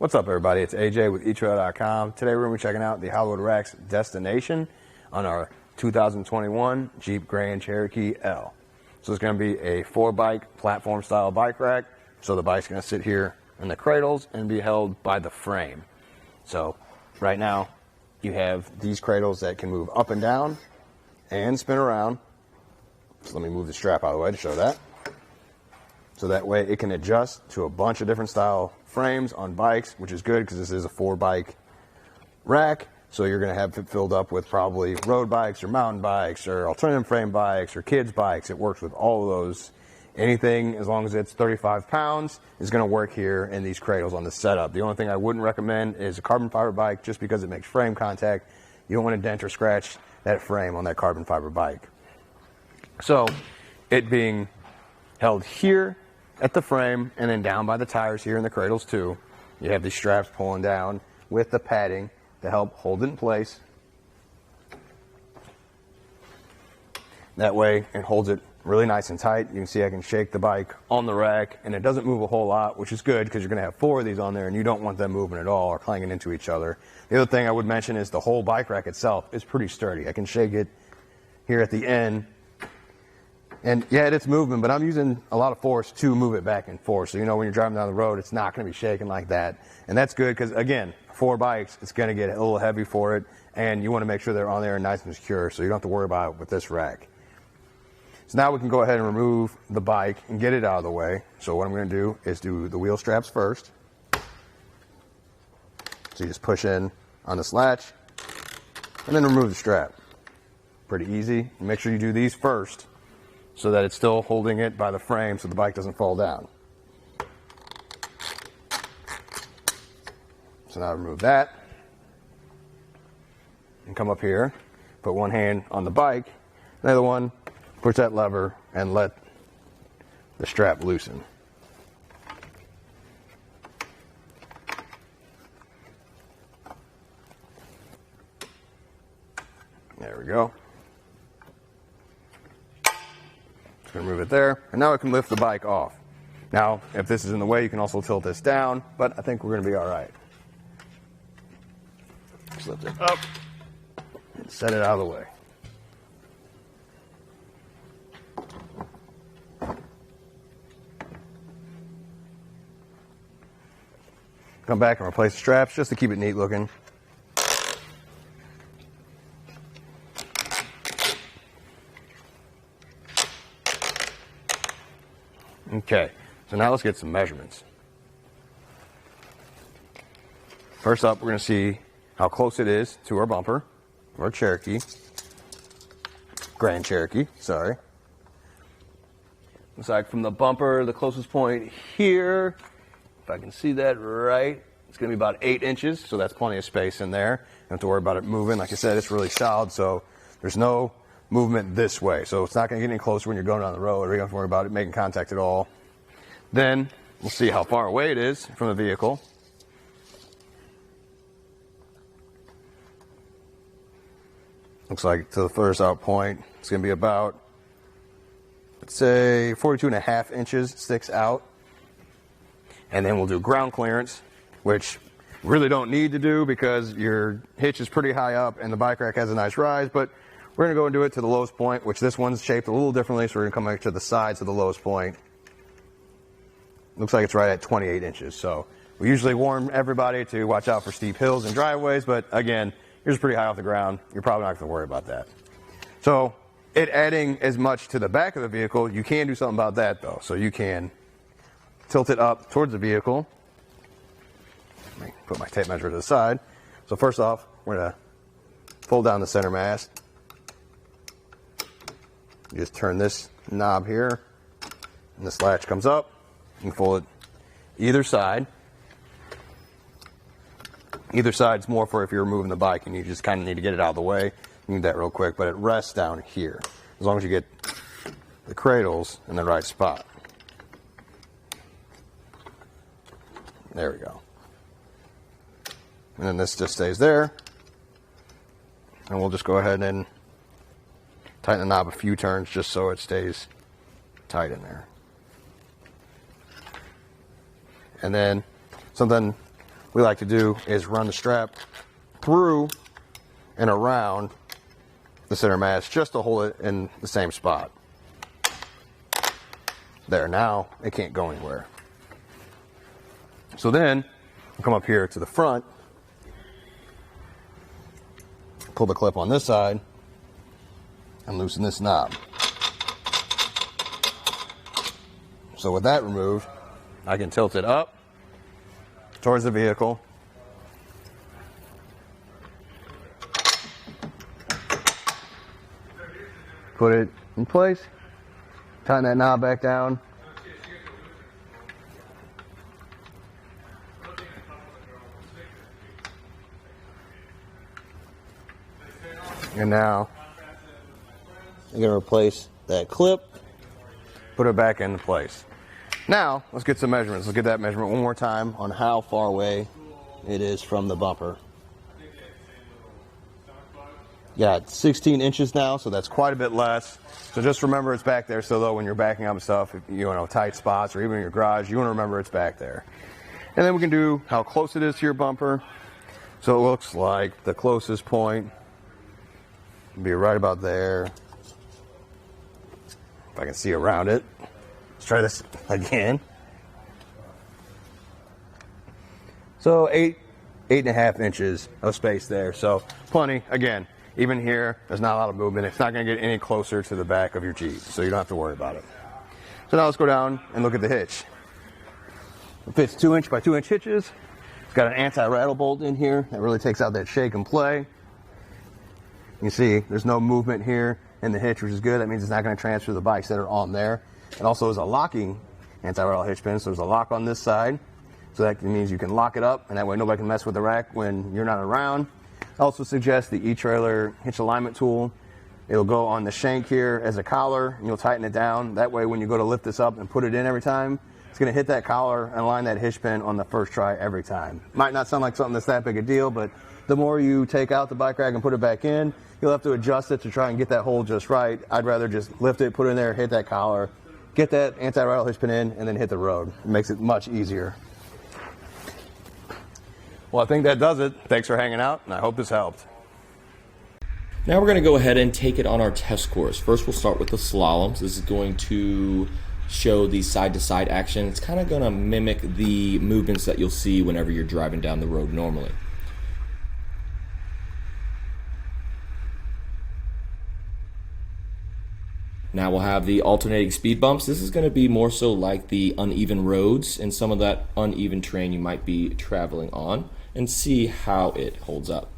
What's up, everybody? It's AJ with eTrail.com. Today we're going to be checking out the Hollywood Rack's destination on our 2021 Jeep Grand Cherokee L. So it's going to be a 4-bike platform style bike rack. So the bike's going to sit here in the cradles and be held by the frame. So right now you have these cradles that can move up and down and spin around. So let me move the strap out of the way to show that. So that way it can adjust to a bunch of different style frames on bikes, which is good because this is a 4-bike rack. So you're going to have it filled up with probably road bikes or mountain bikes or alternative frame bikes or kids bikes. It works with all of those. Anything, as long as it's 35 pounds, is going to work here in these cradles on the setup. The only thing I wouldn't recommend is a carbon fiber bike just because it makes frame contact. You don't want to dent or scratch that frame on that carbon fiber bike. So it being held here at the frame and then down by the tires here in the cradles too. You have these straps pulling down with the padding to help hold it in place. That way it holds it really nice and tight. You can see I can shake the bike on the rack and it doesn't move a whole lot, which is good because you're going to have 4 of these on there and you don't want them moving at all or clanging into each other. The other thing I would mention is the whole bike rack itself is pretty sturdy. I can shake it here at the end. And yeah, it's moving, but I'm using a lot of force to move it back and forth. So, you know, when you're driving down the road, it's not going to be shaking like that. And that's good because, again, 4 bikes, it's going to get a little heavy for it. And you want to make sure they're on there nice and secure so you don't have to worry about it with this rack. So now we can go ahead and remove the bike and get it out of the way. So what I'm going to do is do the wheel straps first. So you just push in on this latch and then remove the strap. Pretty easy. Make sure you do these first, so that it's still holding it by the frame so the bike doesn't fall down. So now remove that and come up here, put one hand on the bike, the other one push that lever and let the strap loosen. There we go. Going to move it there, and now I can lift the bike off. Now, if this is in the way, you can also tilt this down, but I think we're going to be all right. Just lift it up and set it out of the way. Come back and replace the straps just to keep it neat looking. Okay, so now let's get some measurements. First up, we're going to see how close it is to our bumper, or Cherokee. Grand Cherokee, sorry. Looks like from the bumper, the closest point here, if I can see that right, it's going to be about 8 inches, so that's plenty of space in there. Don't have to worry about it moving. Like I said, it's really solid, so there's no movement this way. So it's not going to get any closer when you're going down the road, or you don't have to worry about it making contact at all. Then we'll see how far away it is from the vehicle. Looks like to the furthest out point, it's going to be about, let's say, 42.5 inches sticks out. And then we'll do ground clearance, which really don't need to do because your hitch is pretty high up and the bike rack has a nice rise, but we're going to go and do it to the lowest point, which this one's shaped a little differently, so we're going to come back to the sides of the lowest point. Looks like it's right at 28 inches. So we usually warn everybody to watch out for steep hills and driveways, but again, yours is pretty high off the ground. You're probably not going to worry about that. So it adding as much to the back of the vehicle, you can do something about that though. So you can tilt it up towards the vehicle. Let me put my tape measure to the side. So first off, we're going to pull down the center mast. You just turn this knob here, and this latch comes up. You can fold it either side. Either side's more for if you're moving the bike and you just kind of need to get it out of the way. You can do that real quick, but it rests down here, as long as you get the cradles in the right spot. There we go. And then this just stays there. And we'll just go ahead and tighten the knob a few turns just so it stays tight in there. And then something we like to do is run the strap through and around the center mass just to hold it in the same spot. There, now it can't go anywhere. So then we'll come up here to the front, pull the clip on this side, and loosen this knob. So with that removed, I can tilt it up towards the vehicle. Put it in place, tighten that knob back down. And now I'm going to replace that clip, put it back into place. Now, let's get some measurements. Let's get that measurement one more time on how far away it is from the bumper. Got 16 inches now, so that's quite a bit less. So just remember it's back there, so though when you're backing up and stuff, if you know, tight spots or even in your garage, you want to remember it's back there. And then we can do how close it is to your bumper. So it looks like the closest point would be right about there. If I can see around it. Let's try this again. So 8.5 inches of space there. So plenty. Again, even here, there's not a lot of movement. It's not going to get any closer to the back of your Jeep, so you don't have to worry about it. So now let's go down and look at the hitch. It fits 2-inch by 2-inch hitches. It's got an anti-rattle bolt in here that really takes out that shake and play. You see, there's no movement here in the hitch, which is good. That means it's not going to transfer the bikes that are on there. It also is a locking anti-rattle hitch pin, so there's a lock on this side. So that means you can lock it up, and that way nobody can mess with the rack when you're not around. I also suggest the e-trailer hitch alignment tool. It'll go on the shank here as a collar, and you'll tighten it down. That way when you go to lift this up and put it in every time, it's going to hit that collar and align that hitch pin on the first try every time. Might not sound like something that's that big a deal, but the more you take out the bike rack and put it back in, you'll have to adjust it to try and get that hole just right. I'd rather just lift it, put it in there, hit that collar, get that anti-rattle hitch pin in, and then hit the road. It makes it much easier. Well, I think that does it. Thanks for hanging out, and I hope this helped. Now we're going to go ahead and take it on our test course. First, we'll start with the slaloms. This is going to show the side-to-side action. It's kind of going to mimic the movements that you'll see whenever you're driving down the road normally. Now we'll have the alternating speed bumps. This is going to be more so like the uneven roads and some of that uneven terrain you might be traveling on, and see how it holds up.